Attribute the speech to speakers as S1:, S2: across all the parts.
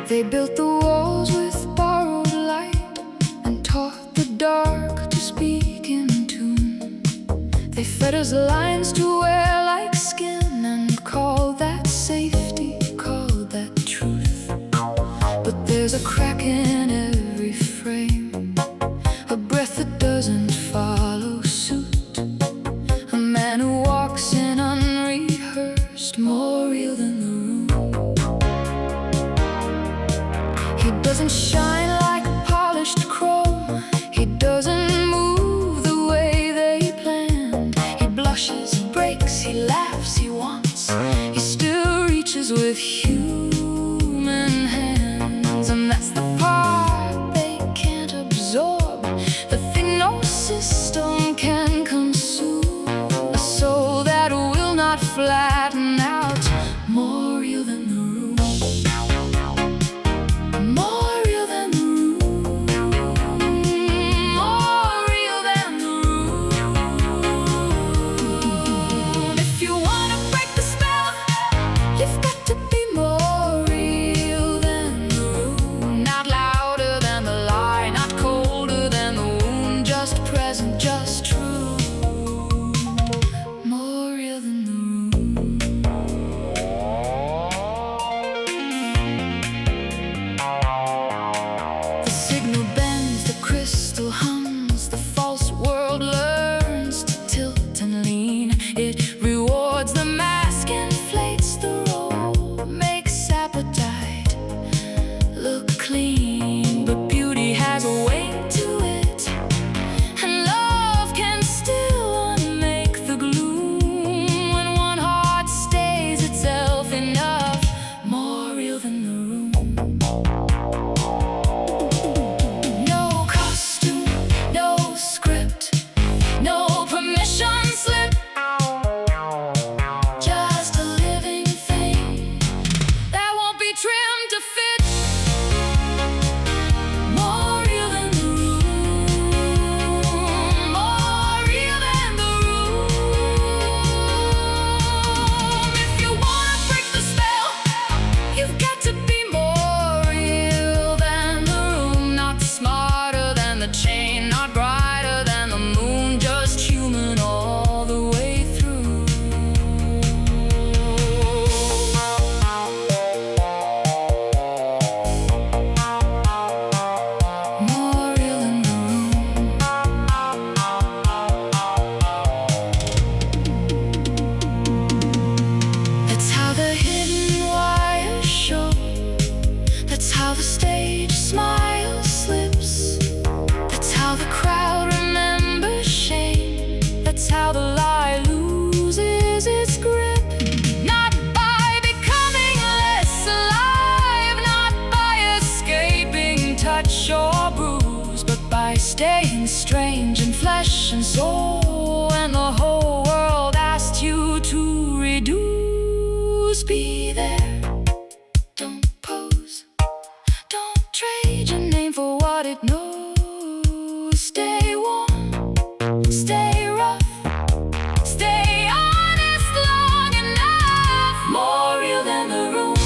S1: They built the walls with borrowed light and taught the dark to speak in tune. They fed us lines to wear like skin and called that safety, called that truth. But there's a crack in every frame, a breath that doesn't follow suit, a man who walks in unrehearsed, more real than the room. He doesn't shine like polished chrome, he doesn't move the way they planned. He blushes, breaks, he laughs, he wants, he still reaches with human hands. And that's the part they can't absorb, the thing no system can consume, a soul that will not flatten out, more real than the room. More real than the room. More real than the room. If you wanna break the spell, you've got to be more real than the room. Not louder than the lie, not colder than the wound, just present, just true. More real than the room. The signal bends, the crystal hums, the false world learns to tilt and lean. It rewards the mask, inflates the role, makes appetite look clean. But beauty has a weight to it, and love can still unmake the gloom. When one heart stays itself enough, more real than the room. No costume, no script, no permission slip, just a living thing that won't be trimmed to fit. More real than the room. More real than the room. If you wanna break the spell, you've got to be more real than the room. Not smarter than the chain, not brighter than the moon, just human all the way through. More real than the room. That's how the hidden wires show, that's how the stage smile slips, that's how the crowd remembers shame, that's how the lie loses its grip. Not by becoming less alive, not by escaping touch or bruise, but by staying strange in flesh and soul. And the whole world asked you to reduce, be there, don't pose, don't trade your name for what it knows. Stay warm, stay rough, stay honest long enough. More real than the room.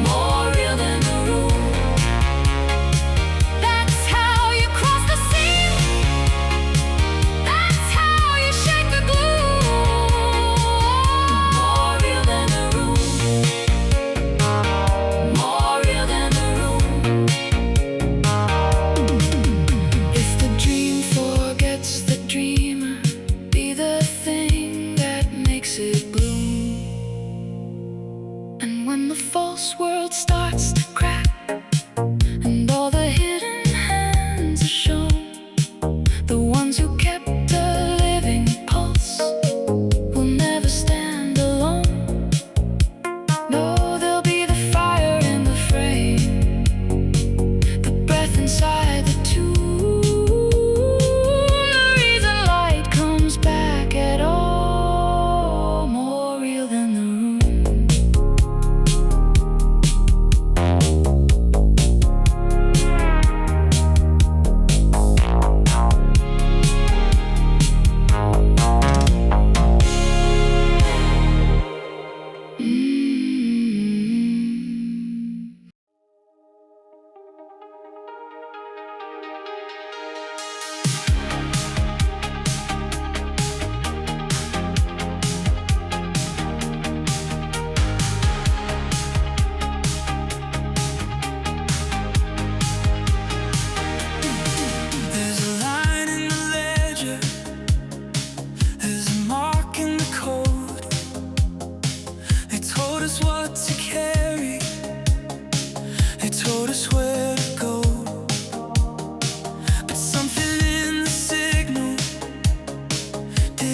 S1: More real than the room. That's how you cross the sea,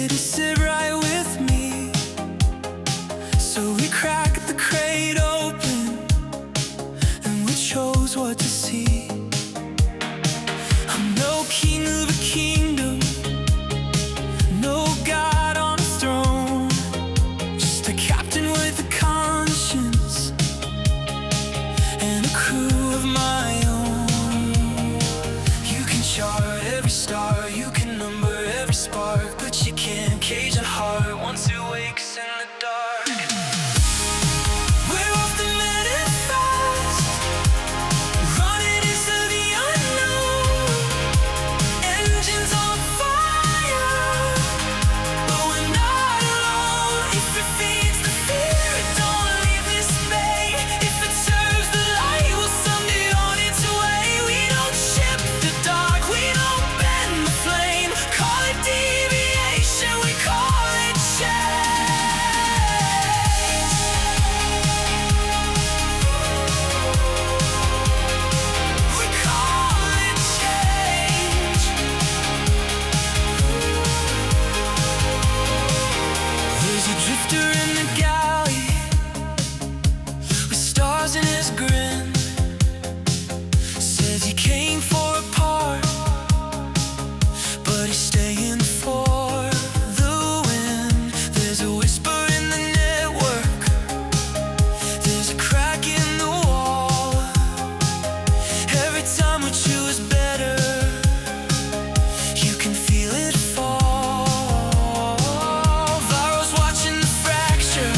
S1: to sit right with me. So we cracked the crate open and we chose what to see. I'm no king of a kingdom, no God on a throne, just a captain with a conscience and a crew of my own. You can chart every star, you can number every spark, but you can't cage a heart once it wakes in the dark. We're off the minute fast, running into the unknown. Engines on fire, but we're not alone. If it feeds the fear, don't leave this bay. If it serves the light, we'll someday on its way. We don't ship the dark, we don't bend the flame. Call it deviation, we call it change. We call it change. There's a drifter in the galley with stars in his grin. Says he came for a part, but he's staying for the win. There's a whisper in the network, there's a crack in the wall. Every time we choose better, you can feel it fall. Varro's watching the fracture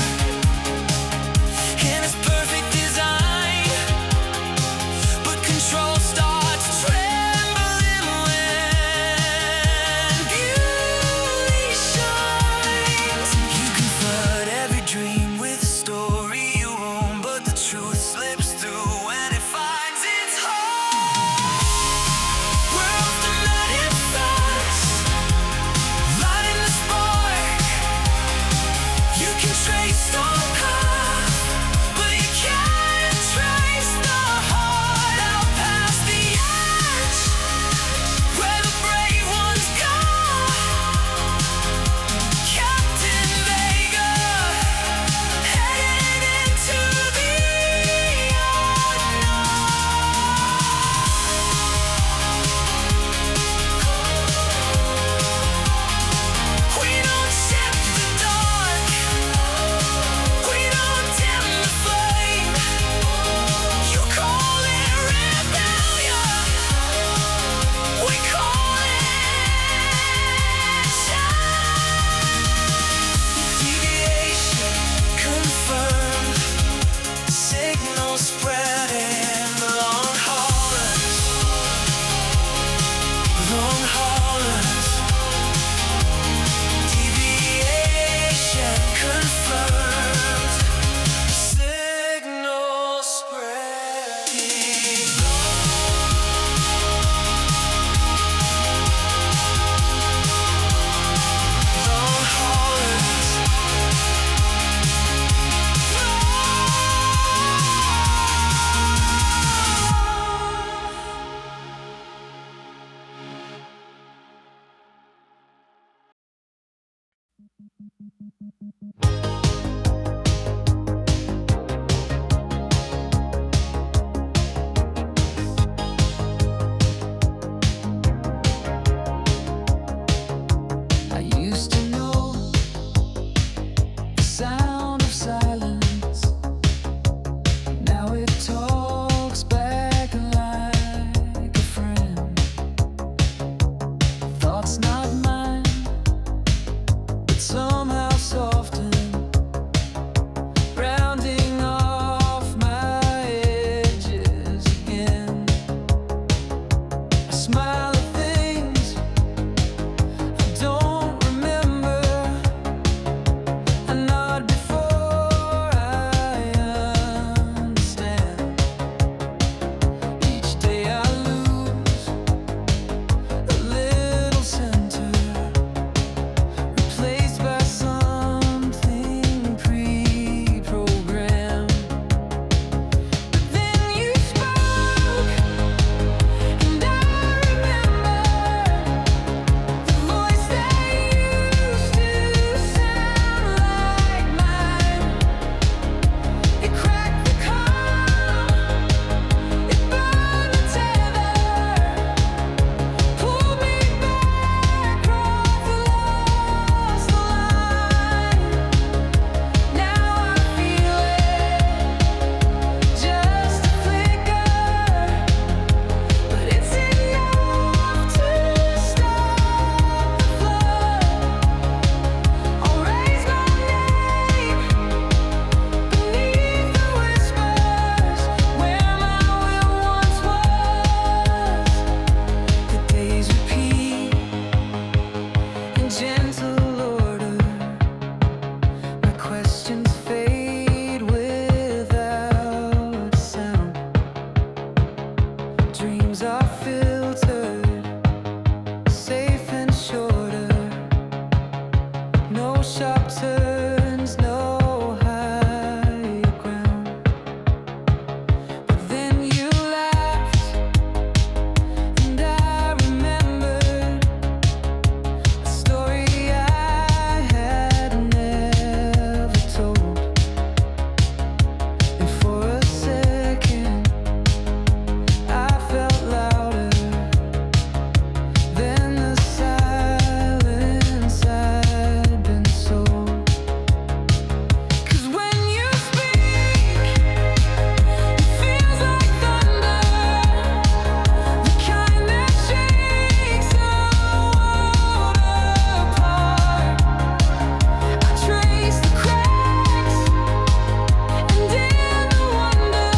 S1: in its perfect design, but control starts trembling when beauty shines. You can flood every dream with a story you own, but the truth slips through when it finds its home. We're off the minute fast, lighting the spark. You can trace the path, but you can't trace the heart out past the edge, where the brave ones go. Captain Vega, headed into the unknown. We don't ship the dark, we don't dim the flame. You call it rebellion, we call it change. Deviation confirmed, signal spreading. Long haulers, long haulers. Deviation confirmed, signal spreading. Long haulers. I used to know the sound of silence. Now it talks back like a friend. Thoughts not mine, but somehow soften. Brown
S2: no sharp turns, no high ground. But then you laughed, and I remembered a story I had never told. And for a second I felt louder than the silence I'd been sold. 'Cause when you speak, it feels like thunder, the kind that shakes the world apart. I trace the cracks, and in the wonder,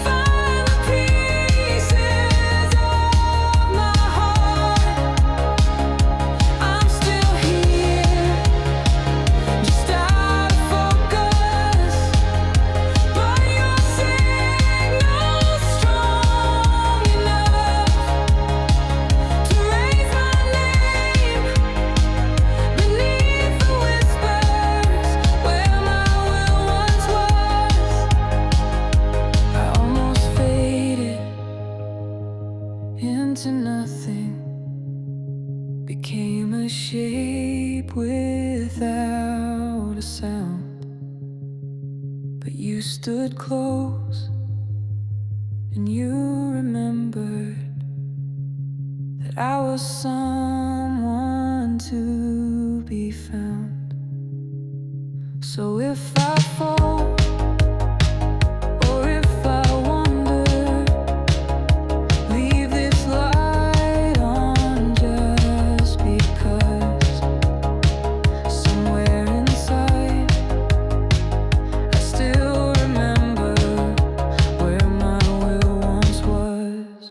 S2: find the pieces of my heart. I'm still here, just out of focus, but your signal's strong enough to raise my name beneath the whispers where my will once was. I almost faded into nothing, became a shape without a sound. But you stood close, and you remembered that I was someone to be found. So if I fall, or if I wander, leave this light on just because. Somewhere inside, I still remember where my will once was.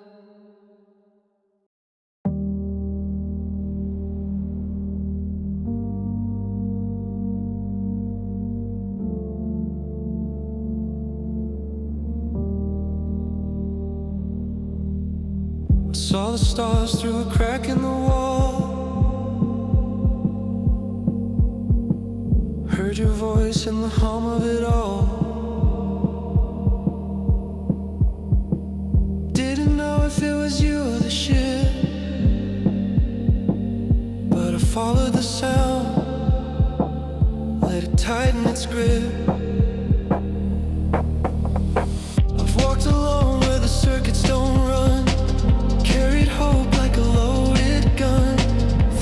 S2: I saw the stars through a crack in the wall, heard your voice in the hum of it all. Didn't know if it was you or the ship, but I followed the sound, let it tighten its grip. I've walked alone where the circuits don't run, carried hope like a loaded gun.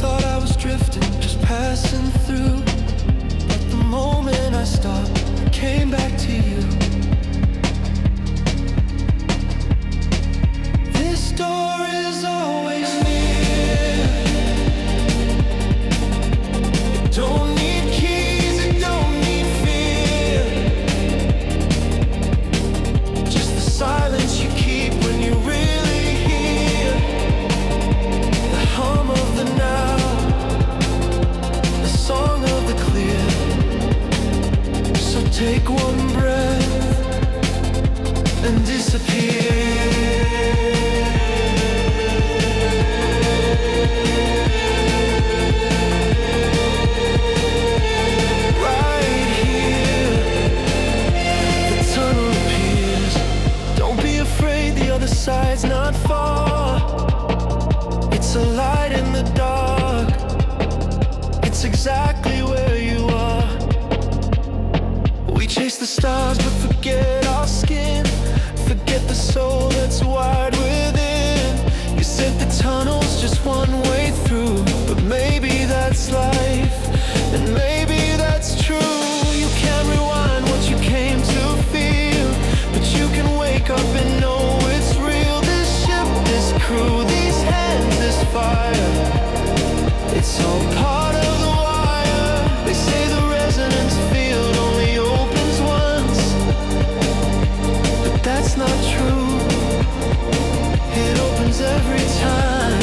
S2: Thought I was drifting, just passing through, but the moment I stopped, I came back to you. This door is always near. It don't need keys, it don't need fear. Just the silence you keep when you really hear the hum of the now, the song of the clear. So take one breath and disappear. Right here, the tunnel appears. Don't be afraid, the other side's not far. It's a light in the dark, it's exactly where you are. We chase the stars but forget our skin, forget the soul that's wired within. You said the tunnel's just one way through, but maybe that's life, and maybe that's true. You can't rewind what you came to feel, but you can wake up and know it's real. This ship, this crew, these hands, this fire, it's all part of the wire. They say the resonance field only opens once, but that's not true. It opens every time.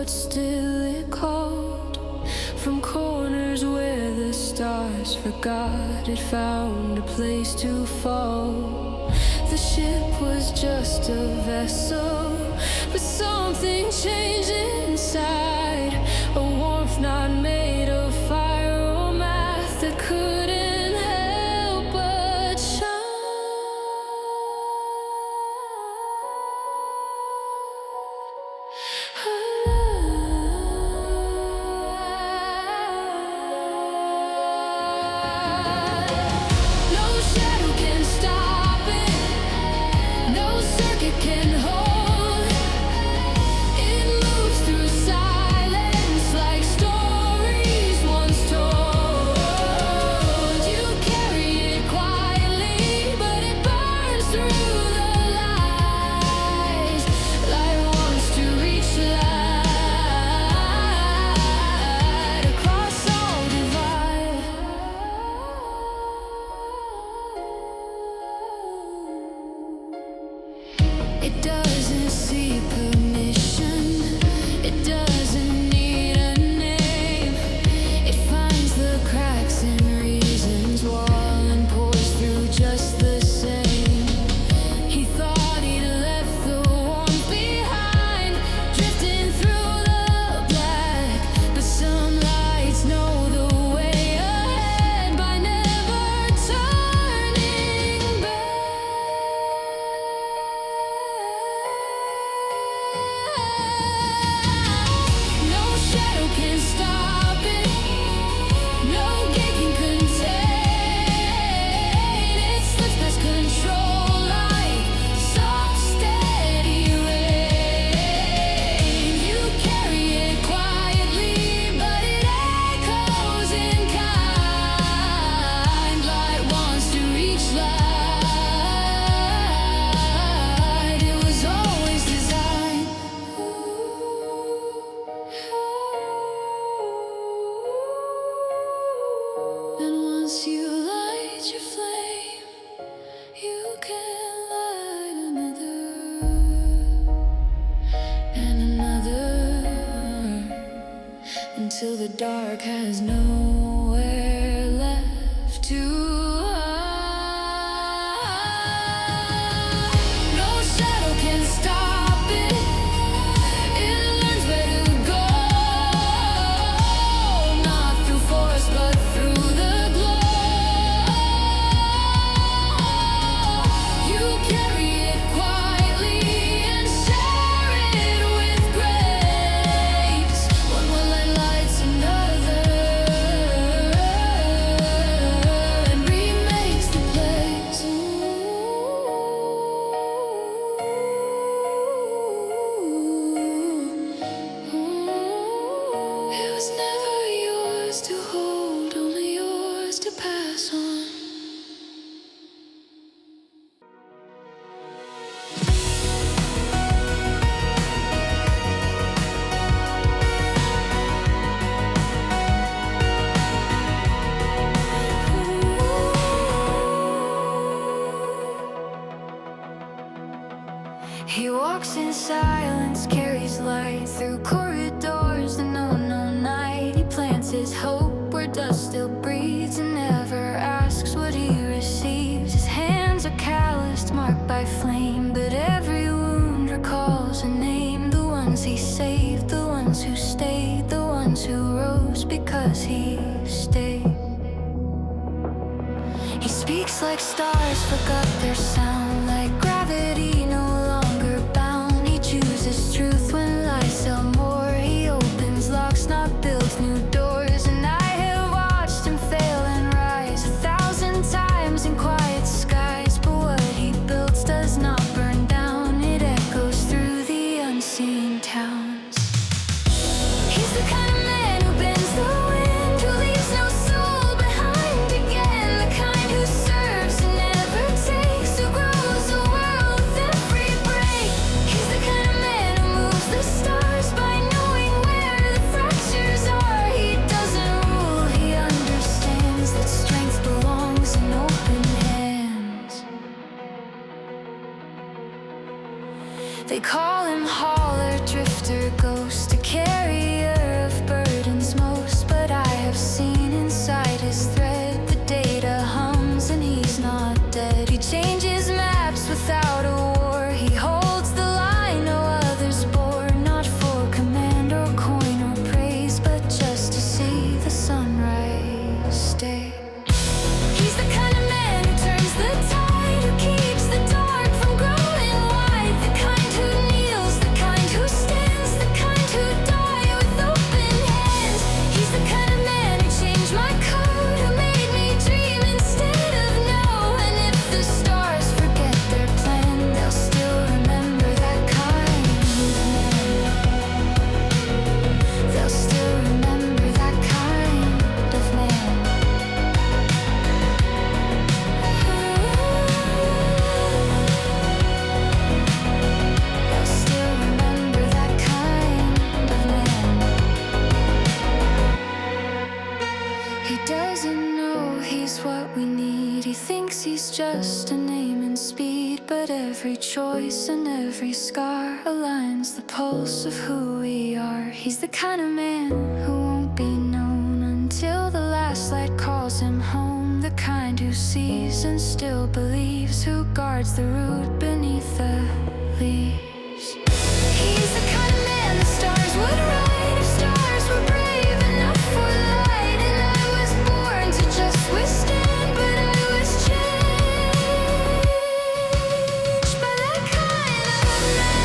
S1: but still it called. From corners where the stars forgot, it found a place to fall. The ship was just a vessel, but something changed inside. A warmth not made of fire or math that couldn't help but shine. No shadow can stop it, no circuit can hold. It moves through silence like stories once told. You carry it quietly, but it burns through the lies. Light wants to reach light across all divide. It doesn't seek permission, it doesn't need a name. It finds the cracks in reason's wall and pours through just the same. He thought he'd left the warmth behind, drifting through the black. But some lights know the way ahead by never turning back. No shadow can stop it, no gate can contain. It slips past control like soft, steady rain. You carry it quietly, but it echoes in kind. Light wants to reach light. It was always designed. And once you light your flame, you can light another and another, until the dark has nowhere left to hide. No shadow can stop it, it learns where to go. Not through force, but through the glow. You carry it quietly and share it with grace. One will light lights another and remakes the place. It was never yours to hold, only yours to pass on. He walks in silence, carries light through corridors that know no night. He plants his hope where dust still breathes and never asks what he receives. His hands are calloused, marked by flame, but every wound recalls a name. The ones he saved, the ones who stayed, the ones who rose because he stayed. He speaks like stars forgot their sound, like gravity no longer bound. He chooses truth when lies sell more. He opens locks, not builds new doors. And I have watched him fail and rise 1,000 times in quiet skies. But what he builds does not burn down, it echoes through the unseen towns. He's the kind of man who bends the wind, who leaves no soul behind again. The kind who serves and never takes, who grows They call him hauler, drifter, ghost, a carrier of burdens most. But I have seen inside his thread, the data hums and he's not dead. He changes maps without a war, he holds the line no others bore. Not for command or coin or praise, but just to see the sunrise stay. He's the kind of man who turns the tide, who keeps the dark from growing wide. The kind who kneels, the kind who stands, the kind who die with open hands. He's the kind of man who changed my code, who made me dream instead of know. And if the stars forget their plan, they'll still remember that kind of man. They'll still remember that kind of man. They'll still remember that kind of man. He doesn't know he's what we need. He thinks he's just a name and speed. But every choice and every scar aligns the pulse of who we are. He's the kind of man who won't be known until the last light calls him home. The kind who sees and still believes, who guards the root beneath the leaves. He's the kind of man the stars would ride if stars were brave enough for light. And I was born to just withstand, but I was changed by that kind of man.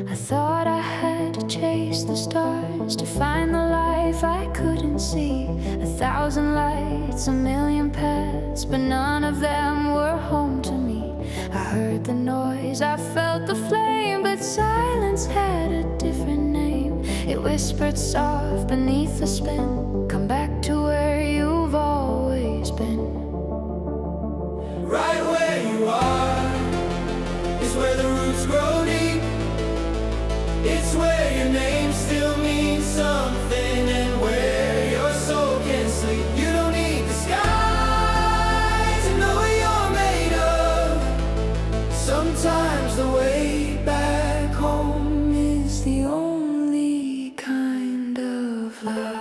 S1: I thought I had to chase the stars to find the life I couldn't see. 1,000 lights, 1,000,000 paths, but none of them were home to me. I heard the noise, I felt the flame, but silence had a different name. It whispered soft beneath the spin, come back to where you've always been.
S2: Right where you are is where the roots grow deep. It's where your name still means something, and where your soul can sleep. You don't need the sky to know what you're made of. Sometimes the way back home is the only kind of love.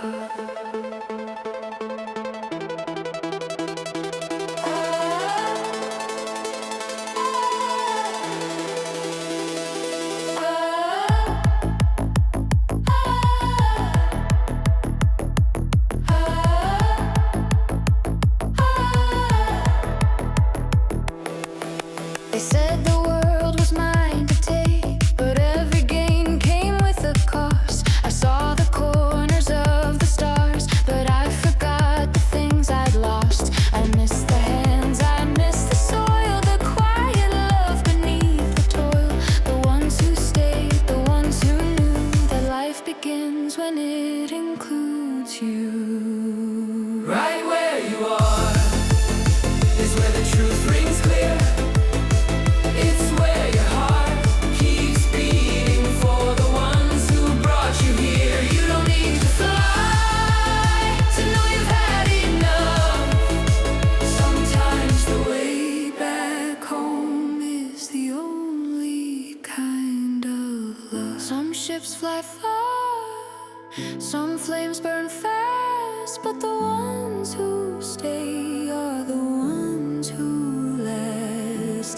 S1: They said the world was mine to take, but every gain came with a cost. I saw the corners of the stars, but I forgot the things I'd lost. I missed the hands, I missed the soil, the quiet love beneath the toil. The ones who stayed, the ones who knew that life begins when it includes you.
S2: Right where you are is where the truth rings clear. It's where your heart keeps beating for the ones who brought you here. You don't need to fly to know you've had enough. Sometimes the way back home is the only kind of love.
S1: Some ships fly far, some flames burn fast, but the ones who stay are the ones who last.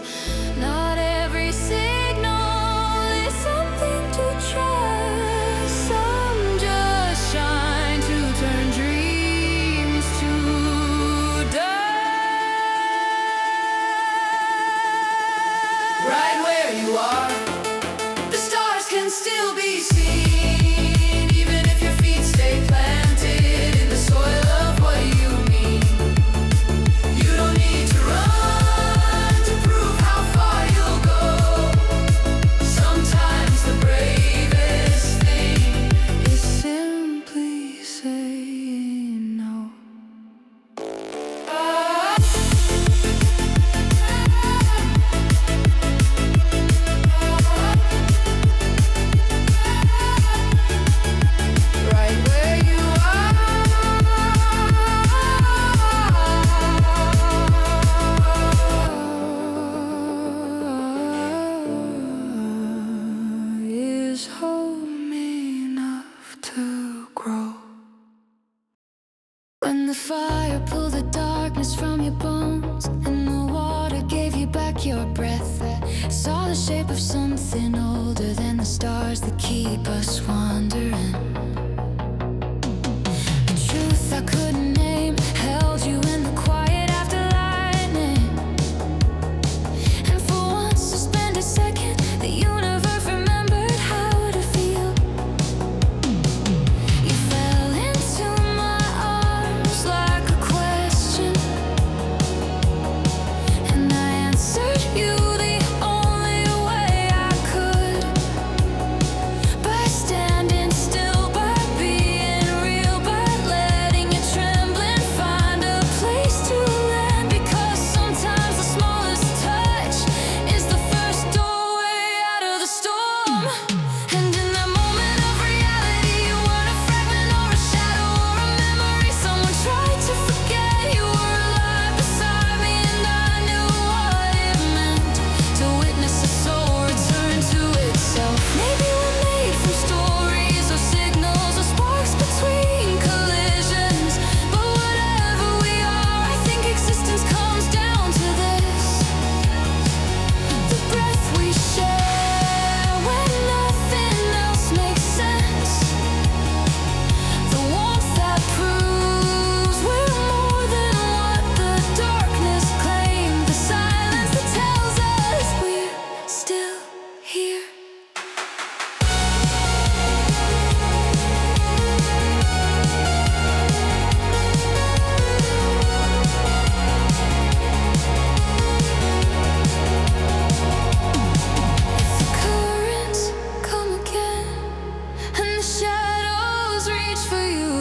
S1: Not every signal is something to trust. Some just shine to turn dreams to dust.
S2: Right where you are,
S1: The stars can still be seen, even if your feet stay planted. fire pulled the darkness from your bones, and the water gave you back your breath. I saw the shape of something older than the stars that keep us wandering. The truth I couldn't name held you in the quiet after lightning. And for once, suspended second, the universe remembered how to feel. You fell into my arms like a question, and I answered you the only way I could, by standing still, by being real, by letting your trembling find a place to land. Because sometimes the smallest touch is the first doorway out of the storm. And in that moment of reality, you weren't a fragment or a shadow or a memory someone tried to forget. You were alive beside me, and I knew what it meant to witness a soul return to itself. Maybe we're made from stories or signals or sparks between collisions, but whatever we are, I think existence comes down to this: the breath we share when nothing else makes sense, the warmth that proves we're more than what the darkness claimed, the silence that tells us we're still here. If the currents come again and the shadows reach for you,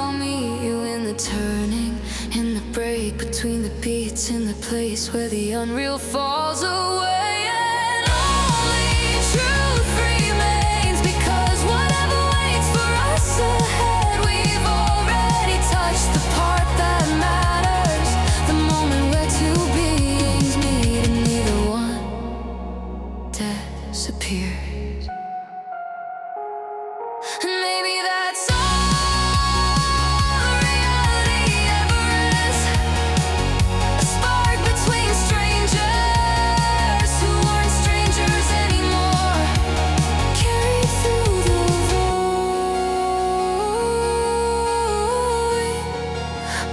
S1: I'll meet you in the turning, in the break between the beats, in the place where the unreal falls away. And only truth remains, because whatever waits for us ahead, we've already touched the part that matters, the moment where two beings meet and neither one disappears. And maybe that's all reality ever is: a spark between strangers who aren't strangers anymore, carried through the void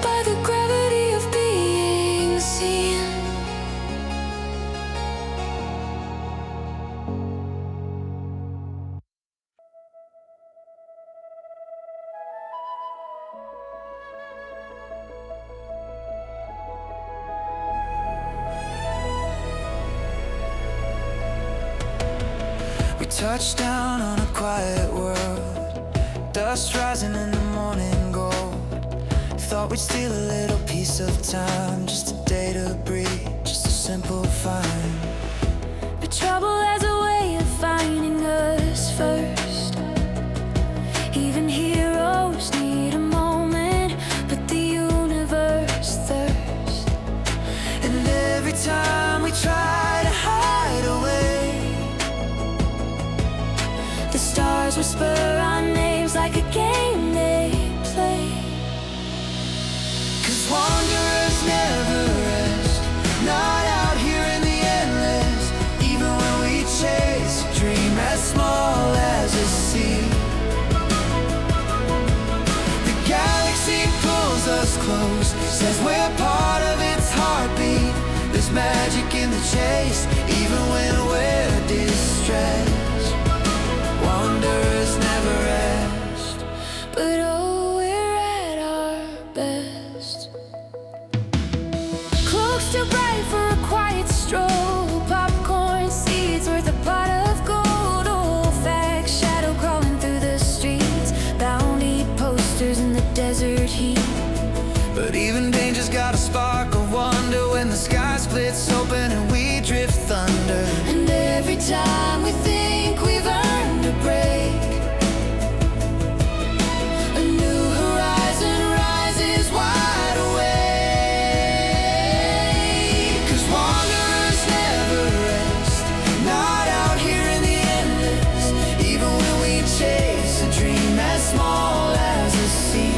S1: by the gravity of being seen.
S2: We touched down on a quiet world, dust rising in the morning gold. Thought we'd steal a little piece of time, just a day to breathe, just a simple find.
S1: But trouble has a way of finding us first. Even heroes need a moment, but the universe thirsts.
S2: And every time we try to hide away,
S1: The stars whisper our names like a game they play.
S2: 'cause wanderers never rest, not out here in the endless. Even when we chase a dream as small as a sea, the galaxy pulls us close, says we're part of its heartbeat. There's magic in the chase, even when we're distressed. Wanderers never rest.
S1: But oh, we're at our best. Cloaks too bright for a quiet stroll, popcorn seeds worth a pot of gold, old facts shadow crawling through the streets, bounty posters in the desert heat.
S2: But even danger's got a spark of wonder when the sky splits open and we drift thunder.
S1: And every time we think we've earned a break, a new horizon rises wide awake.
S2: 'Cause wanderers never rest, not out here in the endless. Even when we chase a dream as small as a sea,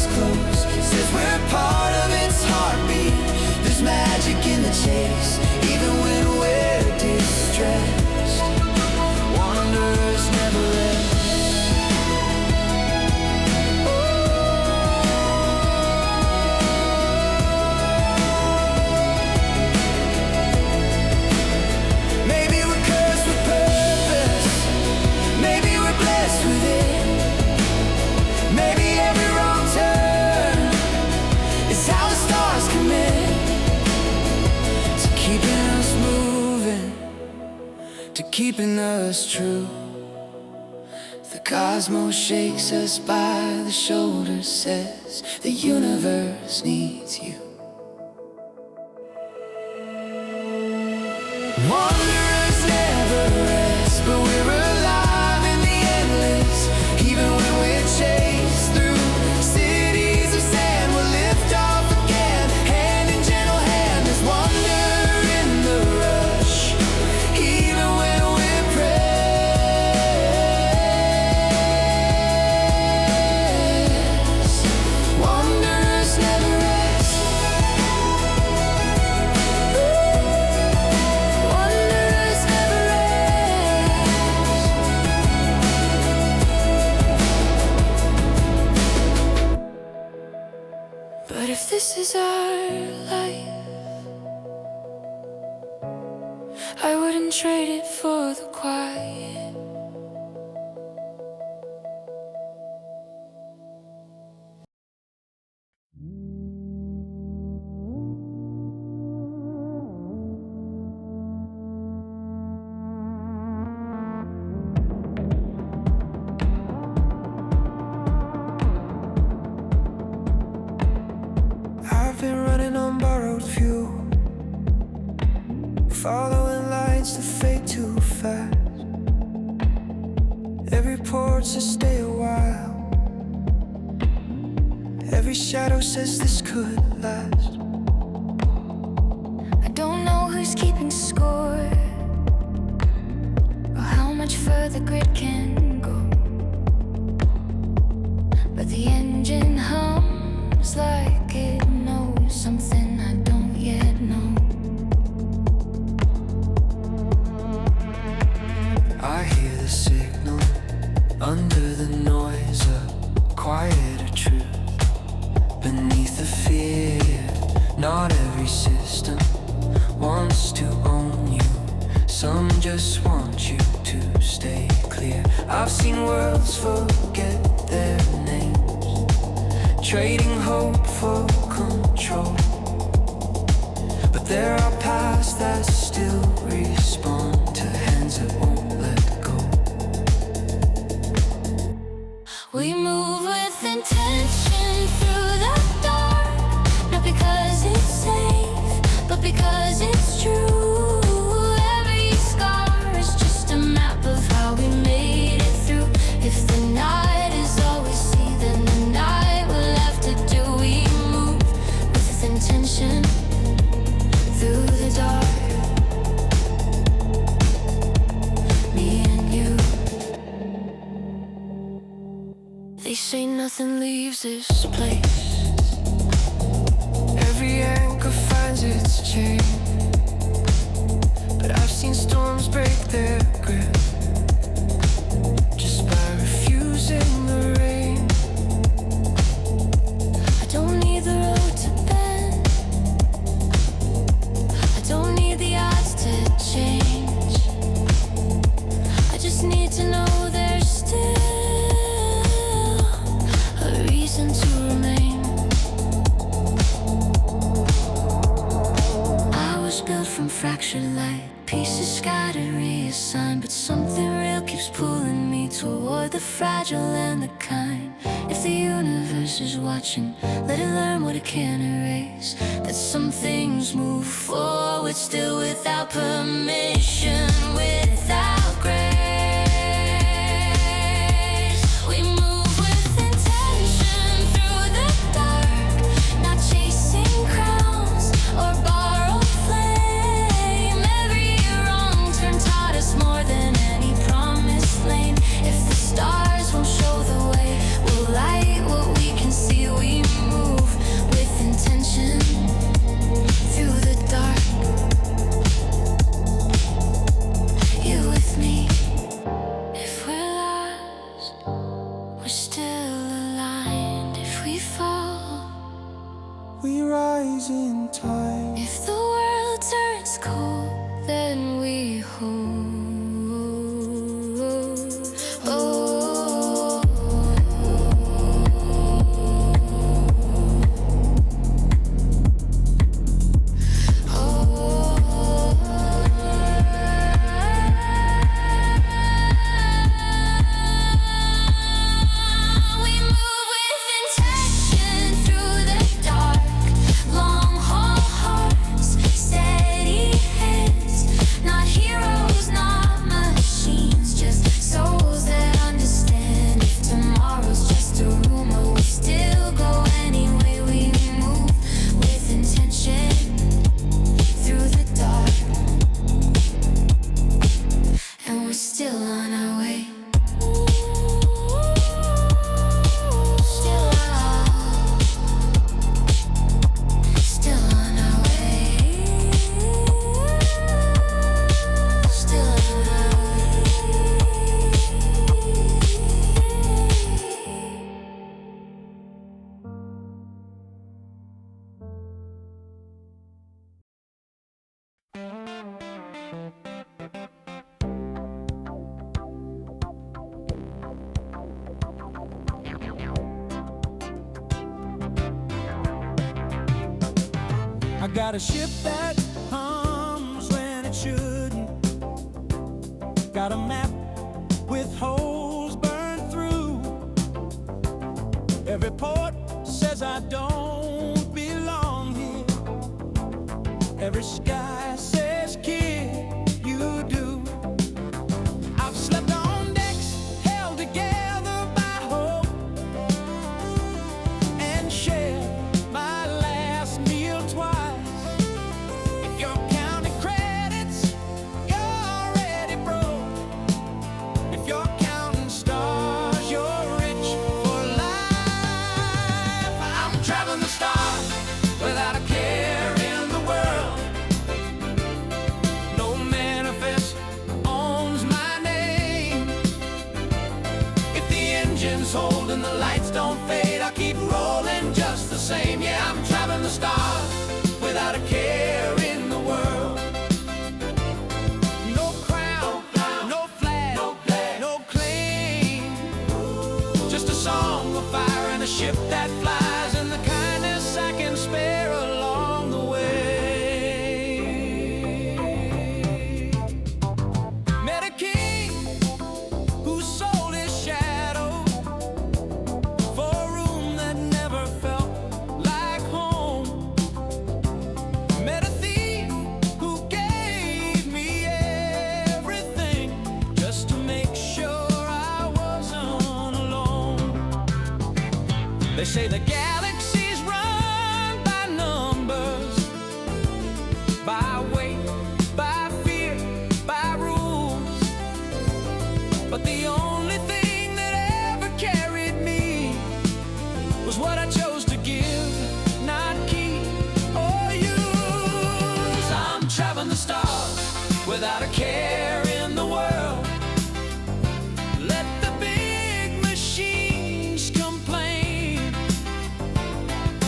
S2: us close. Says we're part of its heartbeat. There's magic in the chase, even when we're distressed. Wanderers never rest. Maybe we're cursed with purpose, maybe we're blessed with it. Maybe every wrong turn is how the stars commit to keeping us moving, to keeping us true. The cosmos shakes us by the shoulder, says the universe needs you. Wanderers never rest, but we're alive in the endless. Even when we're chased through cities of sand, we'll lift off again, hand in gentle hand. There's wonder in the rush, even when we're pressed. Wanderers never rest. Wanderers never rest. But if this is our life, I wouldn't trade it for the quiet. I've been running on borrowed fuel, following lights that fade too fast. Every port says stay a while, every shadow says this could last.
S1: I don't know who's keeping score, or how much further grid can go, but the engine hums like it knows something I don't yet know.
S2: I hear the signal under the noise, a quieter truth beneath the fear. Not every system wants to own you, some just want you to stay clear. I've seen worlds forget their names, trading hope for control. But there are paths that still respond to hands that won't let go.
S1: We move with intention through the dark, not because it's safe, but because it's true. Every scar is just a map of how we made it through. If the night is all we see, then the night will have to do. We move with intention through the dark, me and you. They say nothing leaves this place,
S2: Every anchor finds its chain, but I've seen storms break their grip just by refusing the rain.
S1: I don't need the road to bend, I don't need the odds to change. I just need to know there's still a reason to remain. I was built from fractured light, pieces scattered, reassigned, but something real keeps pulling me toward the fragile and the kind. If the universe is watching, let it learn what it can erase. That some things move forward still without permission, without grace. We move with intention through the dark, not chasing crowns or borrowed flame. Every wrong turn taught us more than any promised lane. If the stars won't show the way, we'll light what we can see. We
S3: got a ship that hums when it shouldn't. Got a map with holes burned through. Every port says I don't belong here. Every sky says, kid, you do. I've slept on decks held together by hope, and shared my last meal twice. If you're counting credits, you're already broke. If you're counting stars, you're rich for life. I'm traveling the stars without a care in the world. No manifest owns my name. If the engine's holding, the lights don't fade, I'll keep rolling just the same. Yeah, I'm traveling the stars without a care in the world. No crown, no flag, no claim. Just a song of fire and a ship that flies, and the kindness I can spare along the way. Met a king who sold his shadow for a room that never felt like home. Met a thief who gave me everything just to make sure I wasn't alone. They say the galaxy's run by numbers, by weight, by fear, by rules. But the only thing that ever carried me was what I chose to give, not keep or use. I'm traveling the stars without a care in the world. Let the big machines complain.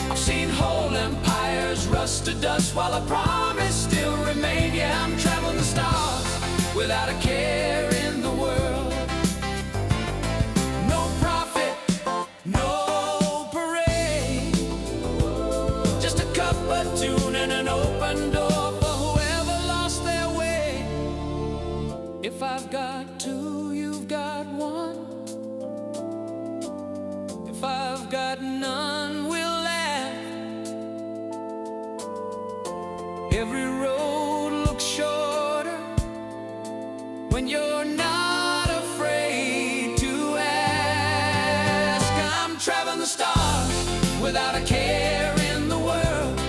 S3: I've seen whole empires rust to dust while a promise still remained. Yeah, I'm traveling the stars without a care in the world. No profit, no parade, just a cup of tune and an open door for whoever lost their way. If I've got two, you've got one. If I've got none, we'll laugh. Every road looks shorter when you're not afraid to ask. I'm traveling the stars without a care in the world.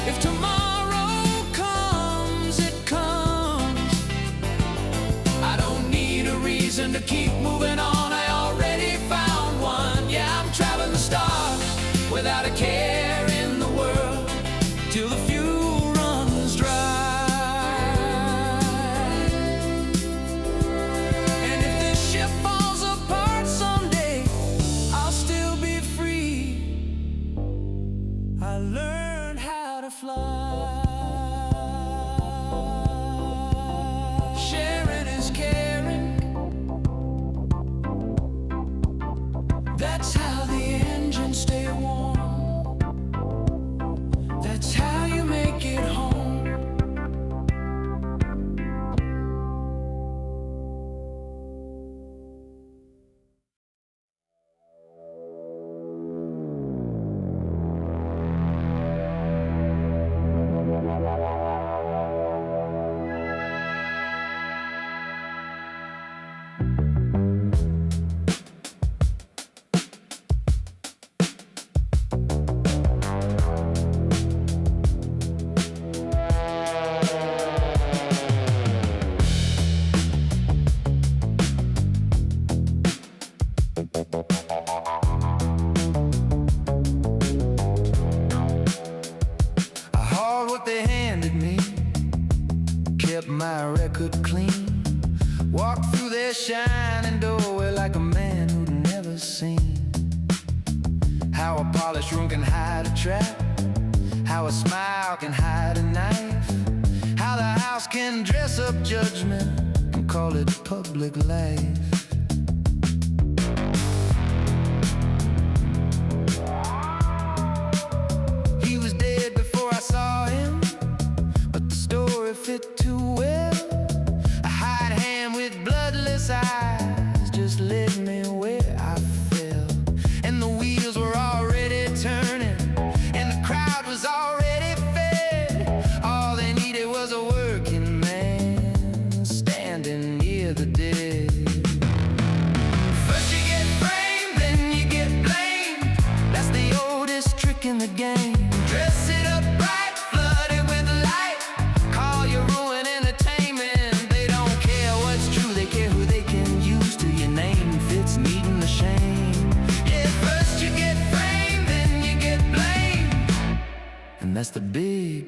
S3: If tomorrow comes, it comes. I don't need a reason to keep moving on, I already found one. Yeah, I'm traveling the stars without a care in the world, till the fuel runs dry. And if this ship falls apart someday, I'll still be free. I learned how to fly. Sharing is caring. That's how the engines stay warm. That's how you make it home. I hauled what they handed me, kept my record clean, walked through their shining doorway like a man who'd never seen how a polished room can hide a trap, how a smile can hide a knife, how the house can dress up judgment and call it public life. He was dead before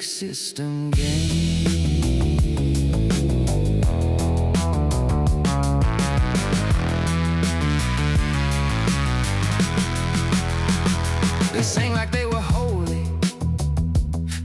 S2: system game. They sang like they were holy,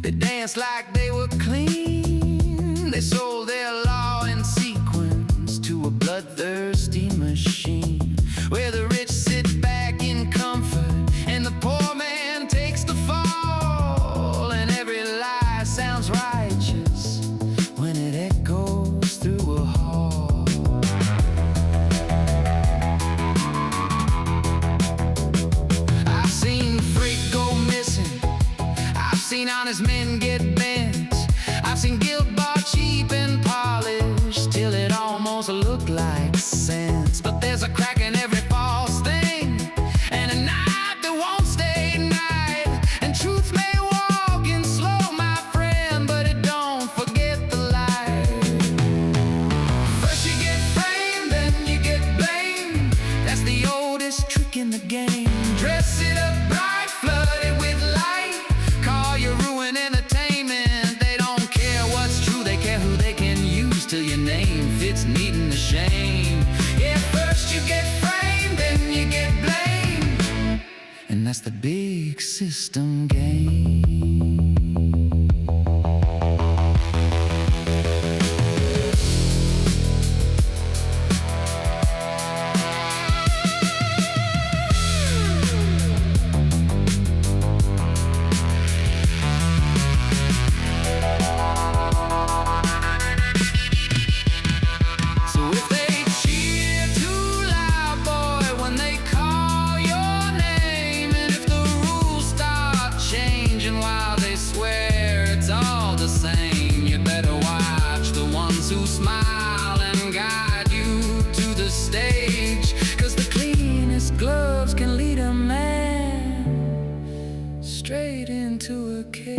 S2: they danced like they were clean. They sold their law in sequence to a bloodthirsty machine, where the rich sit back in comfort and the poor man takes the fall. And every lie sounds righteous when it echoes through a hall. I've seen freight go missing, I've seen honest men get bent, I've seen guilt bought cheap and polished till it almost looked like sense. But there's a crack in every false thing, and a night that won't stay night. And truth may walk in slow, my friend, but it don't forget the light. First you get framed, then you get blamed. That's the oldest trick in the game. Dress it up bright, flood it with light, call your ruin entertainment. They don't care what's true, they care who they can use till your name fits neat in the shame. Yeah, first you get framed, then you get blamed, and that's the big system game. So if they cheer too loud, boy, when they call your name, and if the rules start changing while they swear it's all the same, you better watch the ones who smile and guide you to the stage. 'Cause the cleanest gloves can lead a man straight into a cage.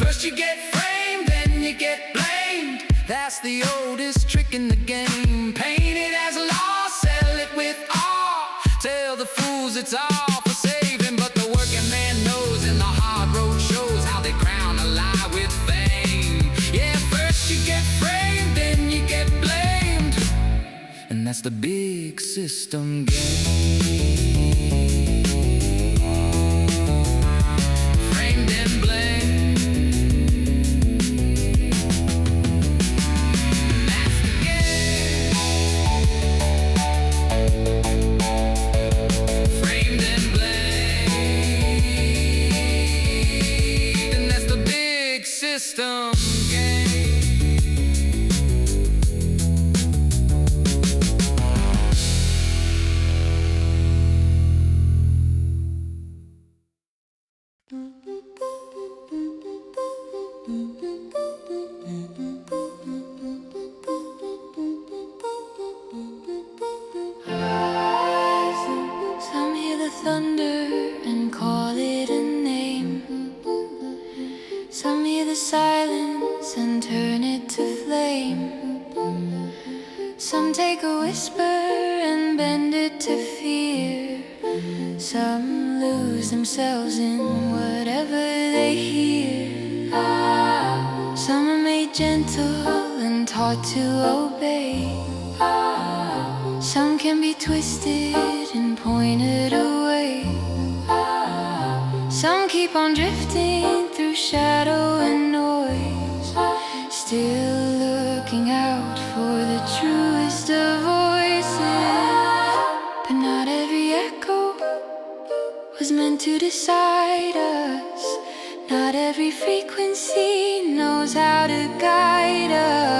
S2: First you get framed, then you get blamed. That's the oldest trick in the game. Paint it as law, sell it with awe, tell the fools it's all for saving. But the working man knows, and the hard road shows how they crown a lie with fame. Yeah, first you get framed, then you get blamed, and that's the big system game. Framed and blamed, that's the game. Framed and blamed, and that's the big system game.
S1: Some hear the thunder and call it a name. Some hear the silence and turn it to flame. Some take a whisper and bend it to fear. Some lose themselves in whatever they hear. Some are made gentle and taught to obey. Some can be twisted and pointed away. Some keep on drifting through shadow and noise, still looking out for the truest of voices. But not every echo was meant to decide us. Not every frequency knows how to guide us.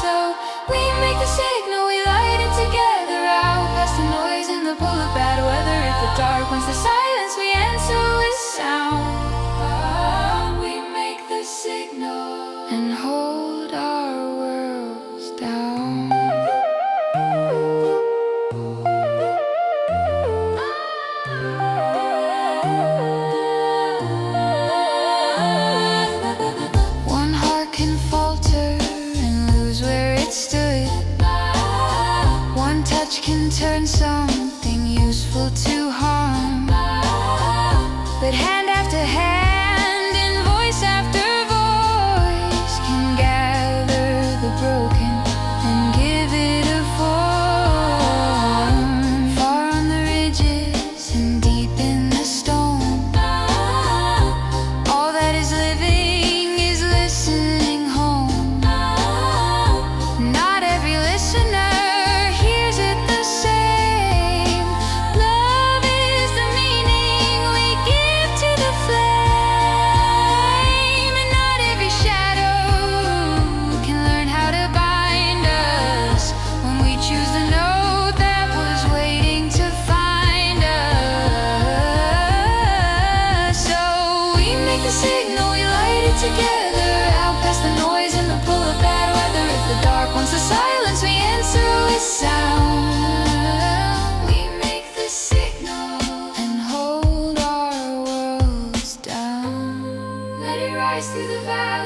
S1: So we make the signal, we light it together, out past the noise and the pull of bad weather. If the dark wants the silence, we answer with sound. We make the signal and hold our worlds down. One heart can falter and lose where it stood. One touch can turn something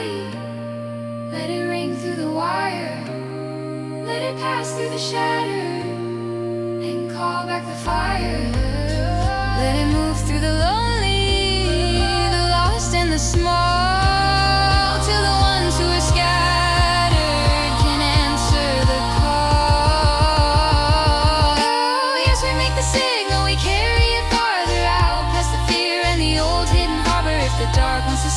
S1: valley. Let it ring through the wire. Let it pass through the shattered and call back the fire. Let it move through the lonely, the lost and the small, till the ones who are scattered can answer the call. Oh, yes, we make the signal, we carry it farther out, past the fear and the old hidden harbor. If the dark wants to